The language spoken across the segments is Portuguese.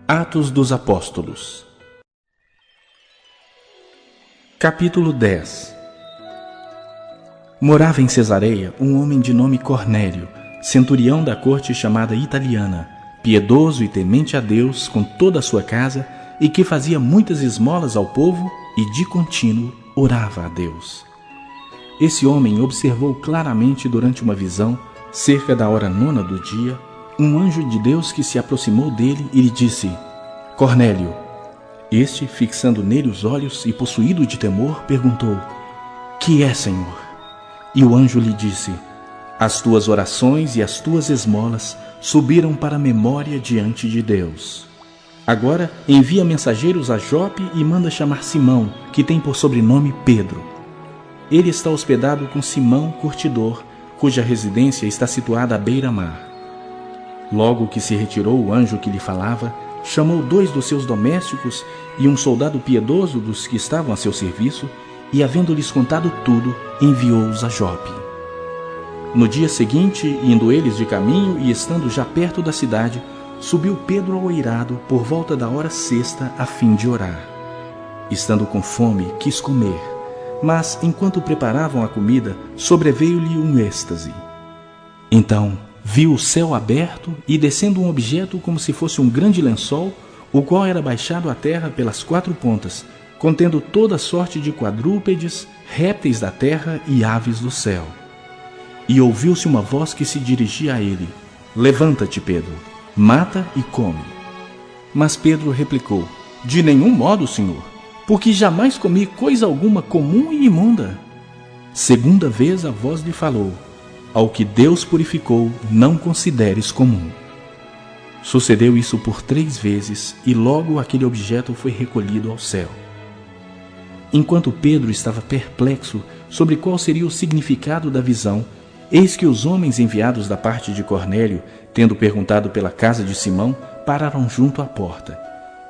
Atos dos Apóstolos. Capítulo 10. Morava em Cesareia um homem de nome Cornélio, centurião da corte chamada Italiana, piedoso e temente a Deus com toda a sua casa, e que fazia muitas esmolas ao povo e de contínuo orava a Deus. Esse homem observou claramente durante uma visão, cerca da hora 9 do dia, um anjo de Deus que se aproximou dele e lhe disse: Cornélio. Este, fixando nele os olhos e possuído de temor, perguntou: Que é, Senhor? E o anjo lhe disse: As tuas orações e as tuas esmolas subiram para a memória diante de Deus. Agora envia mensageiros a Jope e manda chamar Simão, que tem por sobrenome Pedro. Ele está hospedado com Simão, curtidor, cuja residência está situada à beira-mar. Logo que se retirou o anjo que lhe falava, chamou 2 dos seus domésticos e um soldado piedoso dos que estavam a seu serviço, e, havendo-lhes contado tudo, enviou-os a Jope. No dia seguinte, indo eles de caminho e estando já perto da cidade, subiu Pedro ao eirado por volta da hora 6ª a fim de orar. Estando com fome, quis comer, mas, enquanto preparavam a comida, sobreveio-lhe um êxtase. Então viu o céu aberto e descendo um objeto como se fosse um grande lençol, o qual era baixado à terra pelas 4 pontas, contendo toda sorte de quadrúpedes, répteis da terra e aves do céu. E ouviu-se uma voz que se dirigia a ele: Levanta-te, Pedro, mata e come. Mas Pedro replicou: De nenhum modo, Senhor, porque jamais comi coisa alguma comum e imunda. Segunda vez a voz lhe falou: Ao que Deus purificou, não consideres comum. Sucedeu isso por 3 vezes, e logo aquele objeto foi recolhido ao céu. Enquanto Pedro estava perplexo sobre qual seria o significado da visão, eis que os homens enviados da parte de Cornélio, tendo perguntado pela casa de Simão, pararam junto à porta,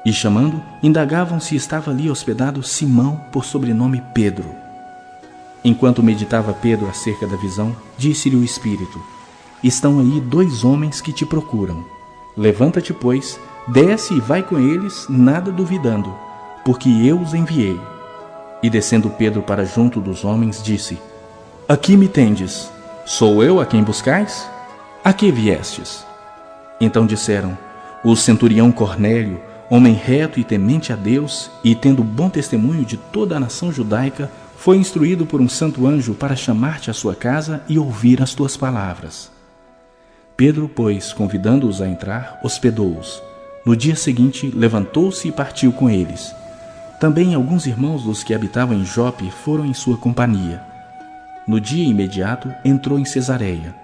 e chamando, indagavam se estava ali hospedado Simão, por sobrenome Pedro. Enquanto meditava Pedro acerca da visão, disse-lhe o Espírito: Estão aí 2 homens que te procuram. Levanta-te, pois, desce e vai com eles, nada duvidando, porque eu os enviei. E descendo Pedro para junto dos homens, disse: Aqui me tendes. Sou eu a quem buscais? A que viestes? Então disseram: O centurião Cornélio, homem reto e temente a Deus, e tendo bom testemunho de toda a nação judaica, foi instruído por um santo anjo para chamar-te à sua casa e ouvir as tuas palavras. Pedro, pois, convidando-os a entrar, hospedou-os. No dia seguinte, levantou-se e partiu com eles. Também alguns irmãos dos que habitavam em Jope foram em sua companhia. No dia imediato, entrou em Cesareia.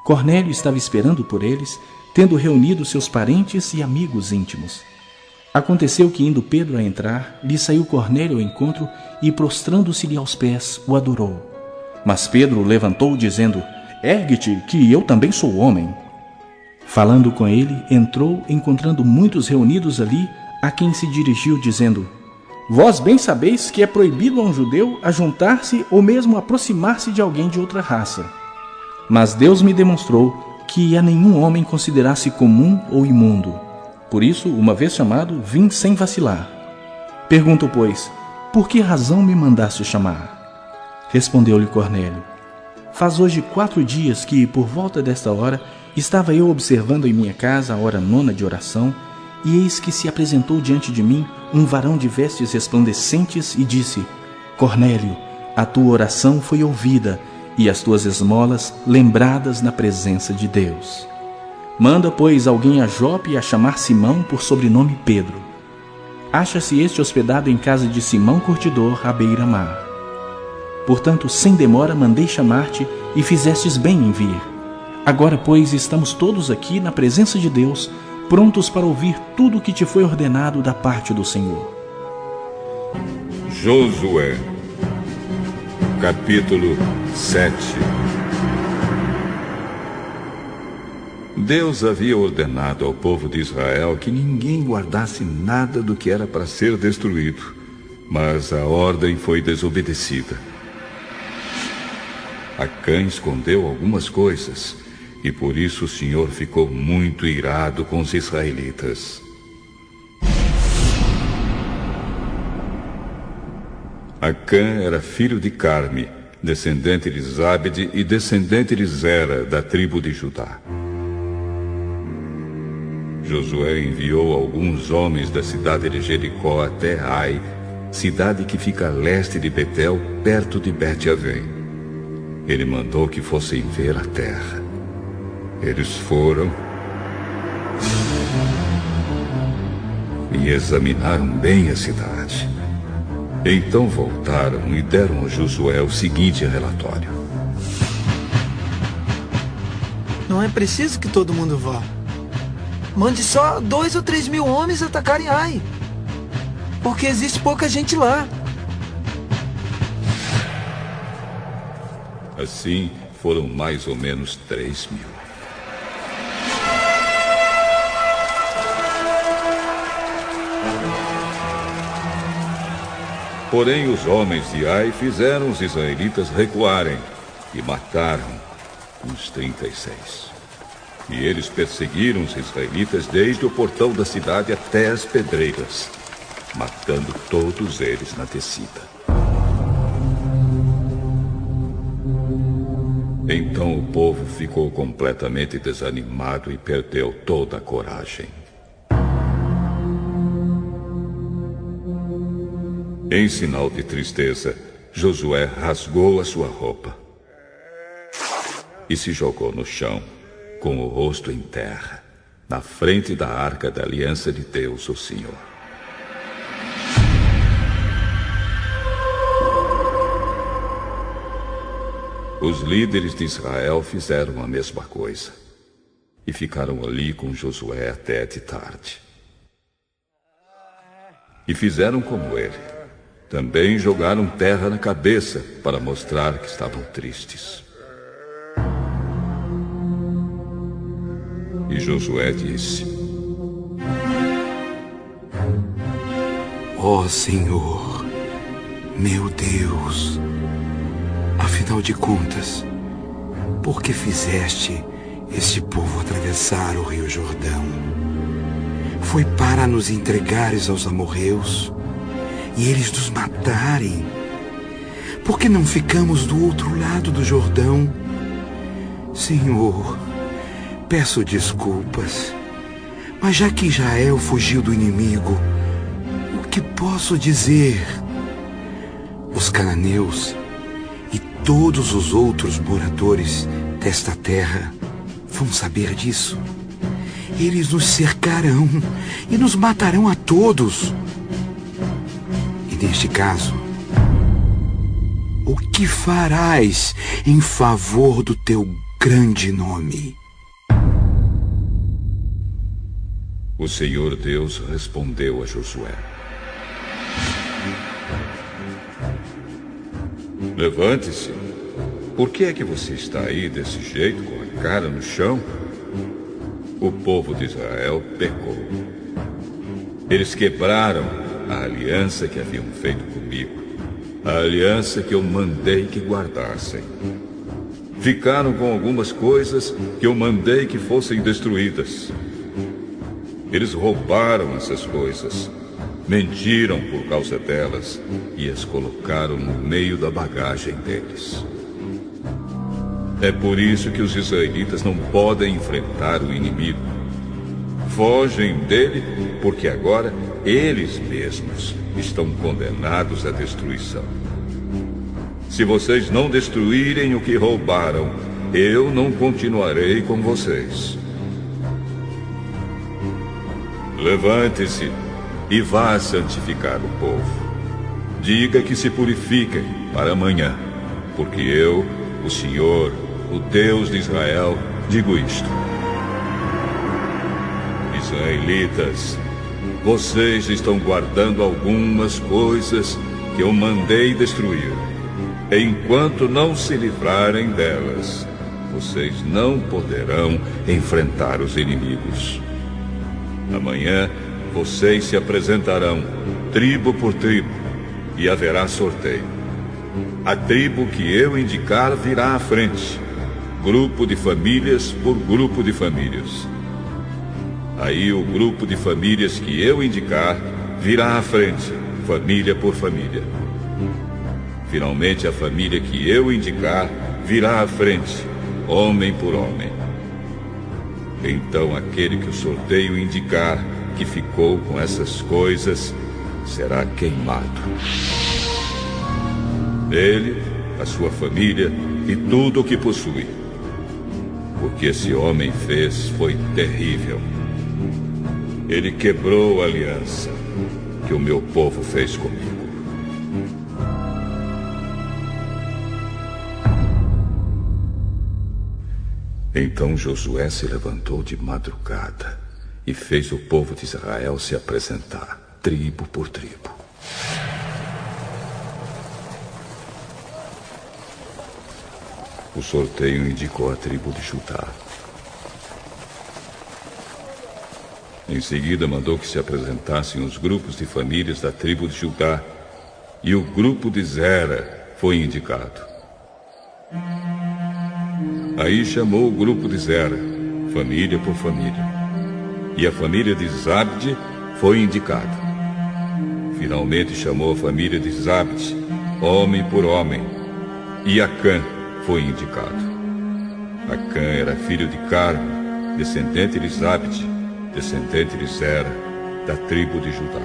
Cornélio estava esperando por eles, tendo reunido seus parentes e amigos íntimos. Aconteceu que, indo Pedro a entrar, lhe saiu Cornélio ao encontro e, prostrando-se-lhe aos pés, o adorou. Mas Pedro o levantou, dizendo: Ergue-te, que eu também sou homem. Falando com ele, entrou, encontrando muitos reunidos ali, a quem se dirigiu, dizendo: Vós bem sabeis que é proibido a um judeu ajuntar-se ou mesmo aproximar-se de alguém de outra raça. Mas Deus me demonstrou que a nenhum homem considerasse comum ou imundo. Por isso, uma vez chamado, vim sem vacilar. Pergunto, pois, por que razão me mandaste chamar? Respondeu-lhe Cornélio: Faz hoje 4 dias que, por volta desta hora, estava eu observando em minha casa a hora 9ª de oração, e eis que se apresentou diante de mim um varão de vestes resplandecentes e disse: Cornélio, a tua oração foi ouvida e as tuas esmolas lembradas na presença de Deus. Manda, pois, alguém a Jope a chamar Simão por sobrenome Pedro. Acha-se este hospedado em casa de Simão curtidor, à beira-mar. Portanto, sem demora mandei chamar-te e fizestes bem em vir. Agora, pois, estamos todos aqui na presença de Deus, prontos para ouvir tudo o que te foi ordenado da parte do Senhor. Josué, capítulo 7. Deus havia ordenado ao povo de Israel que ninguém guardasse nada do que era para ser destruído, mas a ordem foi desobedecida. Acã escondeu algumas coisas, e por isso o Senhor ficou muito irado com os israelitas. Acã era filho de Carme, descendente de Zabde e descendente de Zera, da tribo de Judá. Josué enviou alguns homens da cidade de Jericó até Ai, cidade que fica a leste de Betel, perto de Bet-Avém. Ele mandou que fossem ver a terra. Eles foram e examinaram bem a cidade. Então voltaram e deram a Josué o seguinte relatório: Não é preciso que todo mundo vá. Mande só 2 ou 3 mil homens atacarem Ai, porque existe pouca gente lá. Assim, foram mais ou menos 3 mil. Porém, os homens de Ai fizeram os israelitas recuarem e mataram uns 36. E eles perseguiram os israelitas desde o portão da cidade até as pedreiras, matando todos eles na descida. Então o povo ficou completamente desanimado e perdeu toda a coragem. Em sinal de tristeza, Josué rasgou a sua roupa e se jogou no chão, com o rosto em terra, na frente da arca da aliança de Deus, o Senhor. Os líderes de Israel fizeram a mesma coisa e ficaram ali com Josué até de tarde. E fizeram como ele. Também jogaram terra na cabeça para mostrar que estavam tristes. E Josué disse: Ó Senhor, meu Deus, afinal de contas, por que fizeste este povo atravessar o rio Jordão? Foi para nos entregares aos amorreus e eles nos matarem? Por que não ficamos do outro lado do Jordão? Senhor, peço desculpas, mas já que Israel fugiu do inimigo, o que posso dizer? Os cananeus e todos os outros moradores desta terra vão saber disso. Eles nos cercarão e nos matarão a todos. E neste caso, o que farás em favor do teu grande nome? O Senhor Deus respondeu a Josué: Levante-se. Por que é que você está aí desse jeito, com a cara no chão? O povo de Israel pecou. Eles quebraram a aliança que haviam feito comigo, a aliança que eu mandei que guardassem. Ficaram com algumas coisas que eu mandei que fossem destruídas. Eles roubaram essas coisas, mentiram por causa delas e as colocaram no meio da bagagem deles. É por isso que os israelitas não podem enfrentar o inimigo. Fogem dele porque agora eles mesmos estão condenados à destruição. Se vocês não destruírem o que roubaram, eu não continuarei com vocês. Levante-se e vá santificar o povo. Diga que se purifiquem para amanhã, porque eu, o Senhor, o Deus de Israel, digo isto. Israelitas, vocês estão guardando algumas coisas que eu mandei destruir. Enquanto não se livrarem delas, vocês não poderão enfrentar os inimigos. Amanhã vocês se apresentarão, tribo por tribo, e haverá sorteio. A tribo que eu indicar virá à frente, grupo de famílias por grupo de famílias. Aí o grupo de famílias que eu indicar virá à frente, família por família. Finalmente a família que eu indicar virá à frente, homem por homem. Então aquele que o sorteio indicar que ficou com essas coisas será queimado. Ele, a sua família e tudo o que possui. O que esse homem fez foi terrível. Ele quebrou a aliança que o meu povo fez comigo. Então Josué se levantou de madrugada e fez o povo de Israel se apresentar, tribo por tribo. O sorteio indicou a tribo de Judá. Em seguida, mandou que se apresentassem os grupos de famílias da tribo de Judá, e o grupo de Zera foi indicado. Aí chamou o grupo de Zera, família por família, e a família de Zabde foi indicada. Finalmente chamou a família de Zabde, homem por homem, e Acã foi indicado. Acã era filho de Carme, descendente de Zabde, descendente de Zera, da tribo de Judá.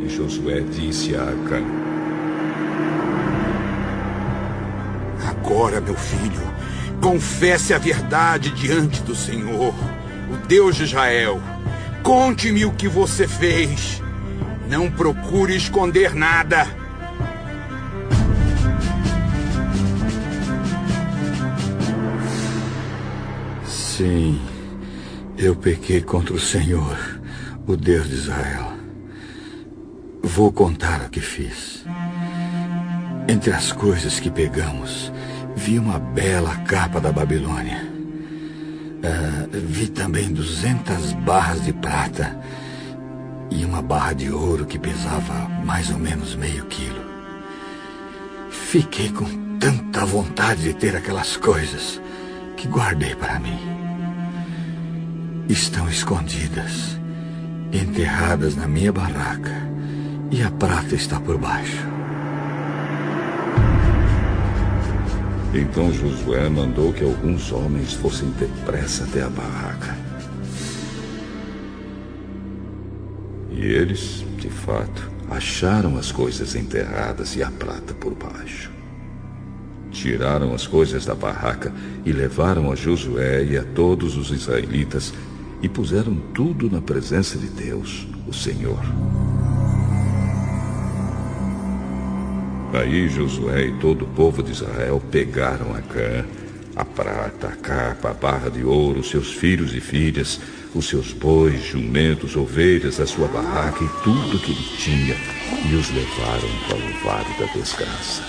E Josué disse a Acã: Agora, meu filho, confesse a verdade diante do Senhor, o Deus de Israel. Conte-me o que você fez. Não procure esconder nada. Sim, eu pequei contra o Senhor, o Deus de Israel. Vou contar o que fiz. Entre as coisas que pegamos, vi uma bela capa da Babilônia. Vi também 200 barras de prata e uma barra de ouro que pesava mais ou menos meio quilo. Fiquei com tanta vontade de ter aquelas coisas que guardei para mim. Estão escondidas, enterradas na minha barraca, e a prata está por baixo. Então Josué mandou que alguns homens fossem depressa até a barraca. E eles, de fato, acharam as coisas enterradas e a prata por baixo. Tiraram as coisas da barraca e levaram a Josué e a todos os israelitas e puseram tudo na presença de Deus, o Senhor. Aí Josué e todo o povo de Israel pegaram Acã, a prata, a capa, a barra de ouro, seus filhos e filhas, os seus bois, jumentos, ovelhas, a sua barraca e tudo que ele tinha, e os levaram para o vale da desgraça.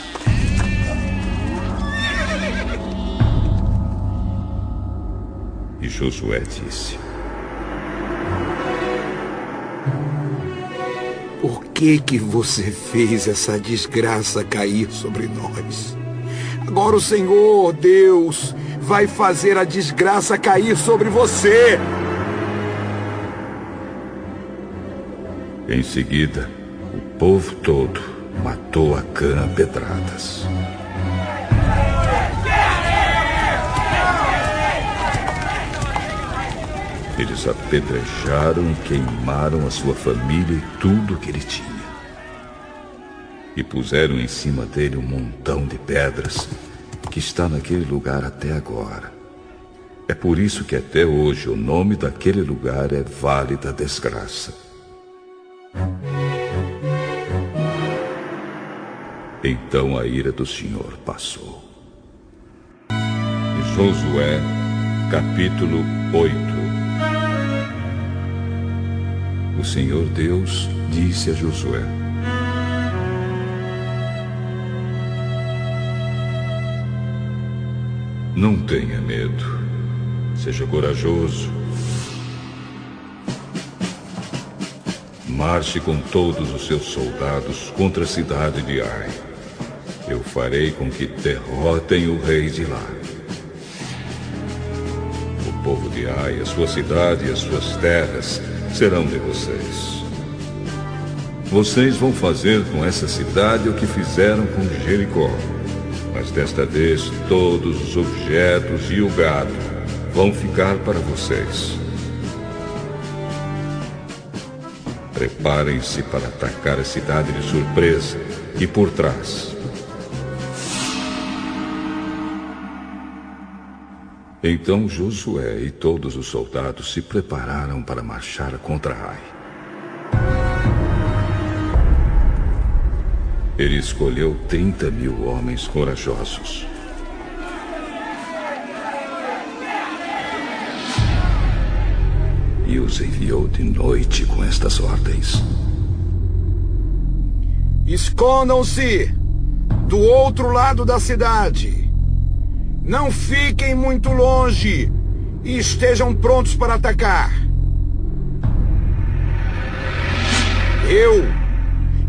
E Josué disse: Por que você fez essa desgraça cair sobre nós? Agora o Senhor, Deus, vai fazer a desgraça cair sobre você. Em seguida, o povo todo matou Acã a pedradas. Eles apedrejaram e queimaram a sua família e tudo o que ele tinha. E puseram em cima dele um montão de pedras que está naquele lugar até agora. É por isso que até hoje o nome daquele lugar é Vale da Desgraça. Então a ira do Senhor passou. Josué, capítulo 8. O Senhor Deus disse a Josué: Não tenha medo, seja corajoso. Marche com todos os seus soldados contra a cidade de Ai. Eu farei com que derrotem o rei de lá. O povo de Ai, a sua cidade e as suas terras serão de vocês. Vocês vão fazer com essa cidade o que fizeram com Jericó. Mas desta vez todos os objetos e o gado vão ficar para vocês. Preparem-se para atacar a cidade de surpresa e por trás. Então Josué e todos os soldados se prepararam para marchar contra Ai. Ele escolheu 30.000 homens corajosos. E os enviou de noite com estas ordens: escondam-se do outro lado da cidade. Não fiquem muito longe e estejam prontos para atacar. Eu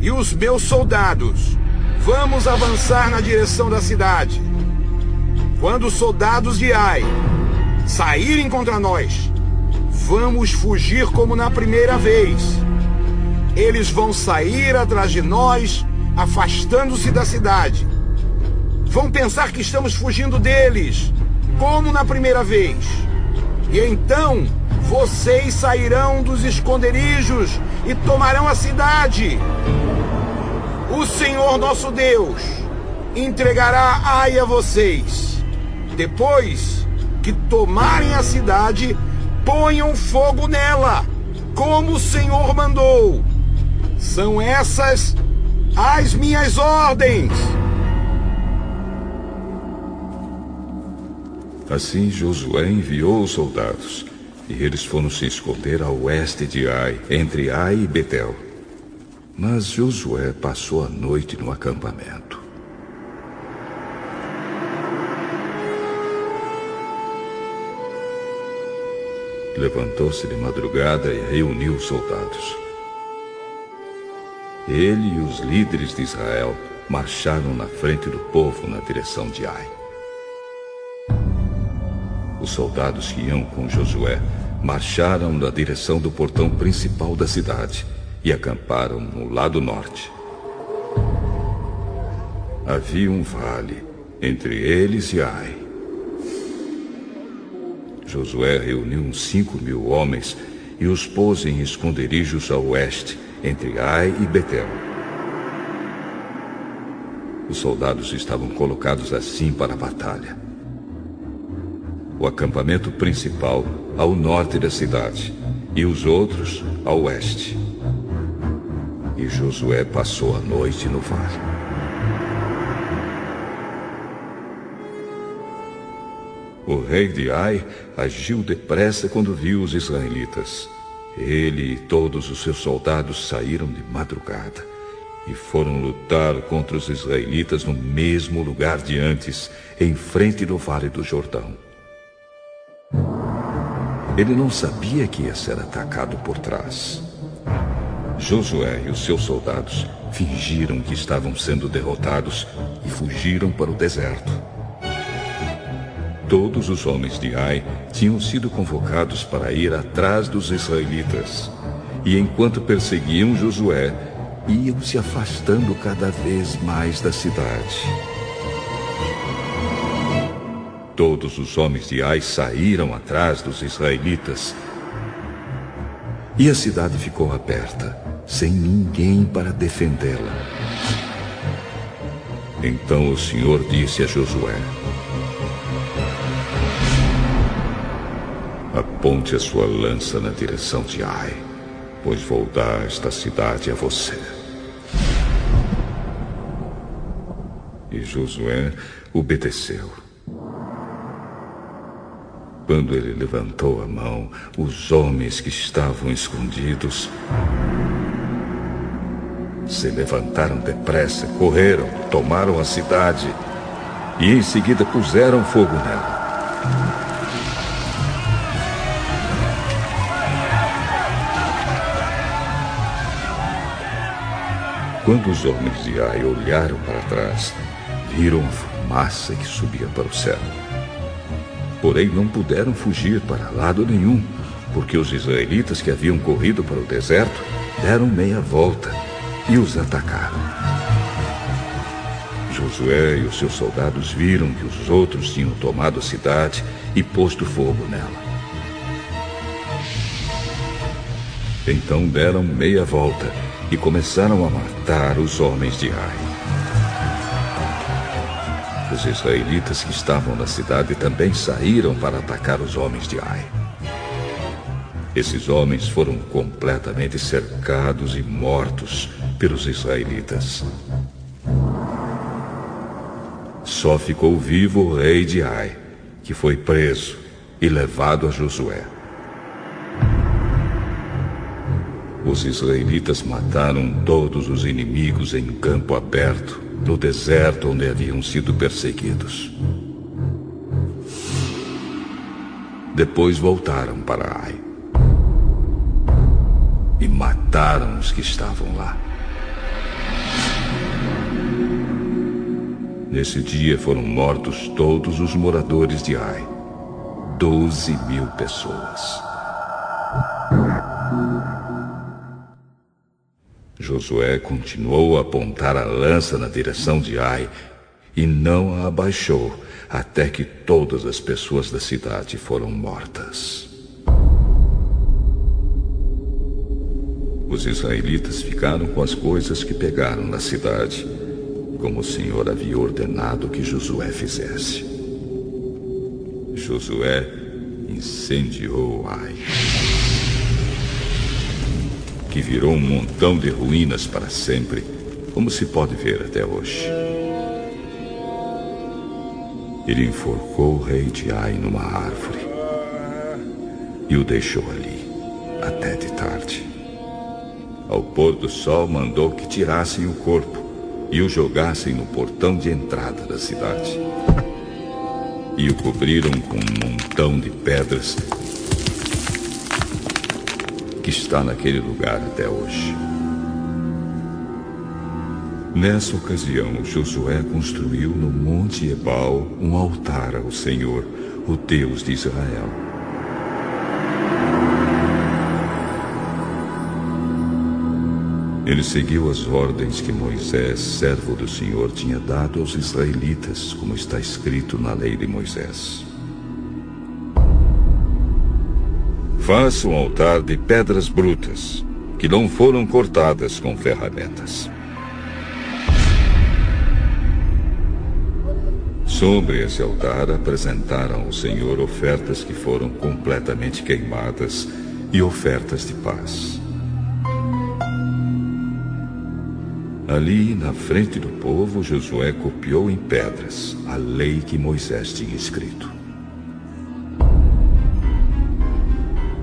e os meus soldados vamos avançar na direção da cidade. Quando os soldados de Ai saírem contra nós, vamos fugir como na primeira vez. Eles vão sair atrás de nós, afastando-se da cidade. Vão pensar que estamos fugindo deles, como na primeira vez. E então vocês sairão dos esconderijos e tomarão a cidade. O Senhor nosso Deus entregará Ai a vocês. Depois que tomarem a cidade, ponham fogo nela, como o Senhor mandou. São essas as minhas ordens. Assim Josué enviou os soldados, e eles foram se esconder a oeste de Ai, entre Ai e Betel. Mas Josué passou a noite no acampamento. Levantou-se de madrugada e reuniu os soldados. Ele e os líderes de Israel marcharam na frente do povo na direção de Ai. Os soldados que iam com Josué marcharam na direção do portão principal da cidade e acamparam no lado norte. Havia um vale entre eles e Ai. Josué reuniu uns 5.000 homens e os pôs em esconderijos a oeste, entre Ai e Betel. Os soldados estavam colocados assim para a batalha. O acampamento principal ao norte da cidade e os outros a oeste. E Josué passou a noite no vale. O rei de Ai agiu depressa quando viu os israelitas. Ele e todos os seus soldados saíram de madrugada e foram lutar contra os israelitas no mesmo lugar de antes, em frente do Vale do Jordão. Ele não sabia que ia ser atacado por trás. Josué e os seus soldados fingiram que estavam sendo derrotados e fugiram para o deserto. Todos os homens de Ai tinham sido convocados para ir atrás dos israelitas. E enquanto perseguiam Josué, iam se afastando cada vez mais da cidade. Todos os homens de Ai saíram atrás dos israelitas. E a cidade ficou aberta, sem ninguém para defendê-la. Então o Senhor disse a Josué: aponte a sua lança na direção de Ai, pois vou dar esta cidade a você. E Josué obedeceu. Quando ele levantou a mão, os homens que estavam escondidos se levantaram depressa, correram, tomaram a cidade e em seguida puseram fogo nela. Quando os homens de Ai olharam para trás, viram a fumaça que subia para o céu. Porém, não puderam fugir para lado nenhum, porque os israelitas que haviam corrido para o deserto deram meia volta e os atacaram. Josué e os seus soldados viram que os outros tinham tomado a cidade e posto fogo nela. Então deram meia volta e começaram a matar os homens de Ai. Os israelitas que estavam na cidade também saíram para atacar os homens de Ai. Esses homens foram completamente cercados e mortos pelos israelitas. Só ficou vivo o rei de Ai, que foi preso e levado a Josué. Os israelitas mataram todos os inimigos em campo aberto, no deserto onde haviam sido perseguidos. Depois voltaram para Ai e mataram os que estavam lá. Nesse dia foram mortos todos os moradores de Ai, 12.000 pessoas. Josué continuou a apontar a lança na direção de Ai e não a abaixou até que todas as pessoas da cidade foram mortas. Os israelitas ficaram com as coisas que pegaram na cidade, como o Senhor havia ordenado que Josué fizesse. Josué incendiou Ai, que virou um montão de ruínas para sempre, como se pode ver até hoje. Ele enforcou o rei de Ai numa árvore e o deixou ali até de tarde. Ao pôr do sol, mandou que tirassem o corpo e o jogassem no portão de entrada da cidade. E o cobriram com um montão de pedras que está naquele lugar até hoje. Nessa ocasião, Josué construiu no Monte Ebal um altar ao Senhor, o Deus de Israel. Ele seguiu as ordens que Moisés, servo do Senhor, tinha dado aos israelitas, como está escrito na lei de Moisés. Faça um altar de pedras brutas, que não foram cortadas com ferramentas. Sobre esse altar apresentaram ao Senhor ofertas que foram completamente queimadas e ofertas de paz. Ali, na frente do povo, Josué copiou em pedras a lei que Moisés tinha escrito.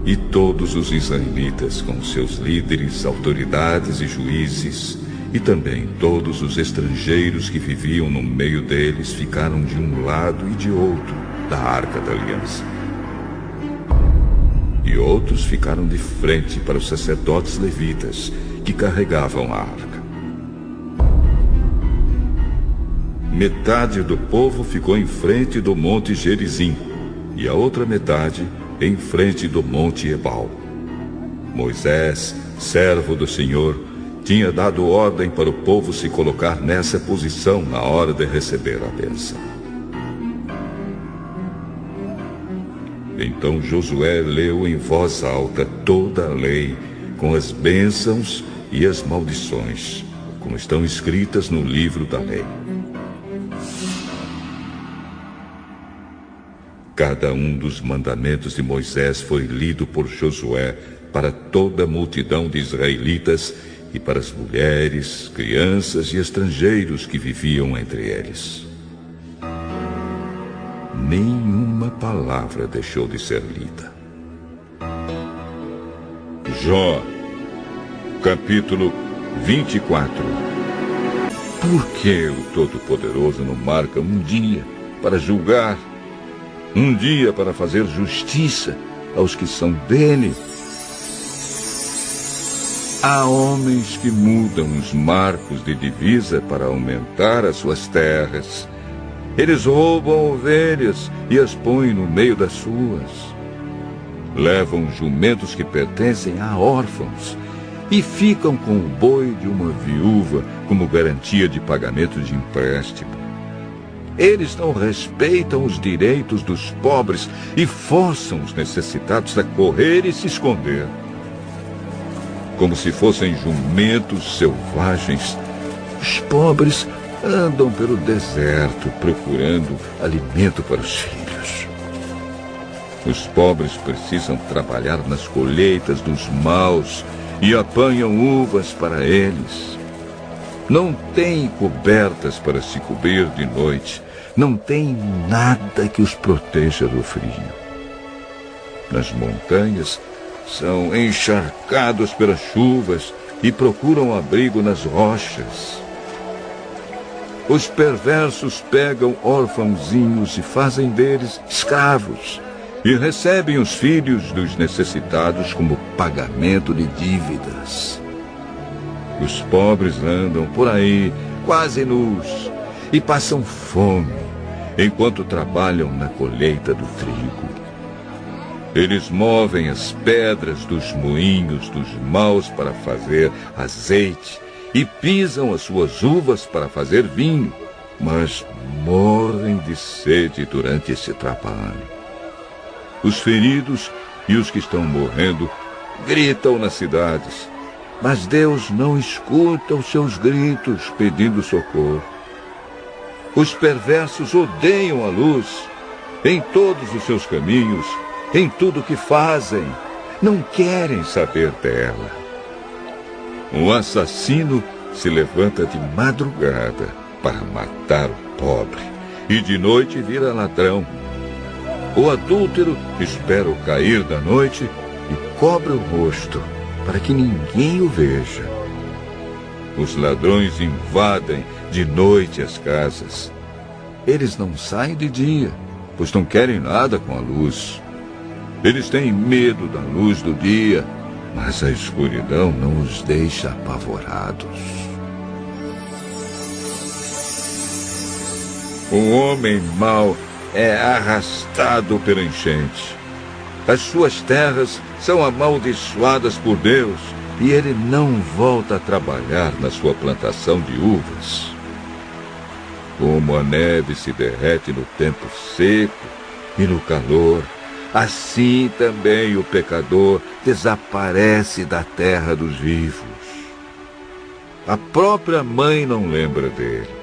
E todos os israelitas, com seus líderes, autoridades e juízes, e também todos os estrangeiros que viviam no meio deles, ficaram de um lado e de outro da Arca da Aliança. E outros ficaram de frente para os sacerdotes levitas, que carregavam a arca. Metade do povo ficou em frente do Monte Gerizim, e a outra metade em frente do Monte Ebal. Moisés, servo do Senhor, tinha dado ordem para o povo se colocar nessa posição na hora de receber a bênção. Então Josué leu em voz alta toda a lei, com as bênçãos e as maldições, como estão escritas no livro da lei. Cada um dos mandamentos de Moisés foi lido por Josué para toda a multidão de israelitas e para as mulheres, crianças e estrangeiros que viviam entre eles. Nenhuma palavra deixou de ser lida. Jó, capítulo 24. Por que o Todo-Poderoso não marca um dia para julgar, um dia para fazer justiça aos que são dele? Há homens que mudam os marcos de divisa para aumentar as suas terras. Eles roubam ovelhas e as põem no meio das suas. Levam jumentos que pertencem a órfãos e ficam com o boi de uma viúva como garantia de pagamento de empréstimo. Eles não respeitam os direitos dos pobres e forçam os necessitados a correr e se esconder. Como se fossem jumentos selvagens, os pobres andam pelo deserto procurando alimento para os filhos. Os pobres precisam trabalhar nas colheitas dos maus e apanham uvas para eles. Não têm cobertas para se cobrir de noite. Não têm nada que os proteja do frio. Nas montanhas, são encharcados pelas chuvas e procuram abrigo nas rochas. Os perversos pegam órfãozinhos e fazem deles escravos, e recebem os filhos dos necessitados como pagamento de dívidas. Os pobres andam por aí, quase nus, e passam fome, enquanto trabalham na colheita do trigo. Eles movem as pedras dos moinhos dos maus para fazer azeite, e pisam as suas uvas para fazer vinho, mas morrem de sede durante esse trabalho. Os feridos e os que estão morrendo gritam nas cidades, mas Deus não escuta os seus gritos pedindo socorro. Os perversos odeiam a luz em todos os seus caminhos, em tudo que fazem, não querem saber dela. Um assassino se levanta de madrugada para matar o pobre e de noite vira ladrão. O adúltero espera o cair da noite e cobre o rosto para que ninguém o veja. Os ladrões invadem de noite as casas. Eles não saem de dia, pois não querem nada com a luz. Eles têm medo da luz do dia, mas a escuridão não os deixa apavorados. O homem mau é arrastado pela enchente. As suas terras são amaldiçoadas por Deus e ele não volta a trabalhar na sua plantação de uvas. Como a neve se derrete no tempo seco e no calor, assim também o pecador desaparece da terra dos vivos. A própria mãe não lembra dele.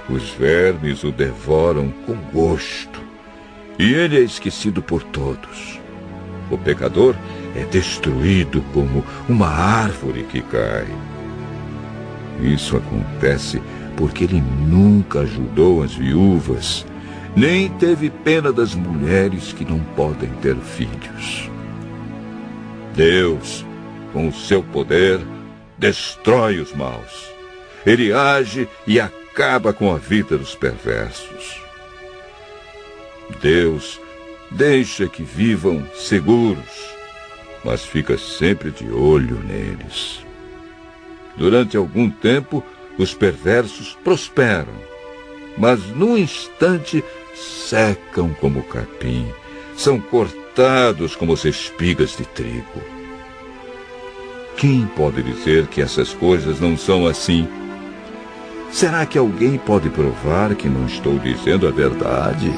Os vermes o devoram com gosto, e ele é esquecido por todos. O pecador é destruído como uma árvore que cai. Isso acontece porque ele nunca ajudou as viúvas, nem teve pena das mulheres que não podem ter filhos. Deus, com o seu poder, destrói os maus. Ele age e acaba com a vida dos perversos. Deus deixa que vivam seguros, mas fica sempre de olho neles. Durante algum tempo, os perversos prosperam, mas num instante secam como capim, são cortados como as espigas de trigo. Quem pode dizer que essas coisas não são assim? Será que alguém pode provar que não estou dizendo a verdade?